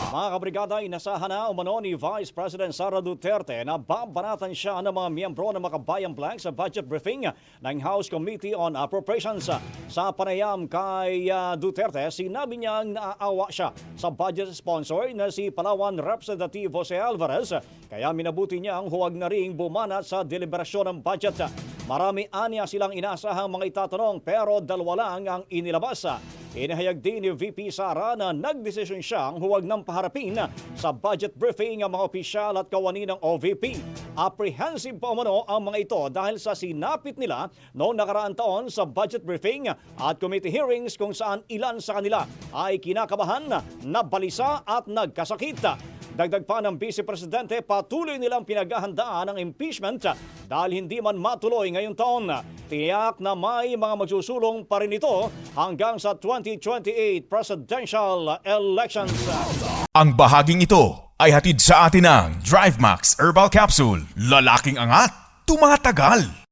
Mga kabrigada, inasahan na umano ni Vice President Sara Duterte na babanatan siya ng mga miyembro ng Makabayang Blank sa budget briefing ng House Committee on Appropriations. Sa panayam kay Duterte, sinabi niyang naaawa siya sa budget sponsor na si Palawan Representative Jose Alvarez, kaya minabuti niyang huwag na ring bumanat sa deliberasyon ng budget. Marami aniya silang inasahang mga itatanong pero dalawa lang ang inilabas. Inahayag din ni VP Sara na nagdesisyon siyang huwag nang paharapin sa budget briefing ang mga opisyal at kawani ng OVP. Apprehensive pa umano ang mga ito dahil sa sinapit nila noong nakaraang taon sa budget briefing at committee hearings kung saan ilan sa kanila ay kinakabahan, nabalisa at nagkasakit. Dagdag pa ng Vice Presidente, patuloy nilang pinaghahandaan ang impeachment dahil hindi man matuloy ngayong taon. Tiyak na may mga magsusulong pa rin ito hanggang sa 2028 presidential elections. Ang bahaging ito ay hatid sa atin ng DriveMax Herbal Capsule. Lalaking angat, tumatagal.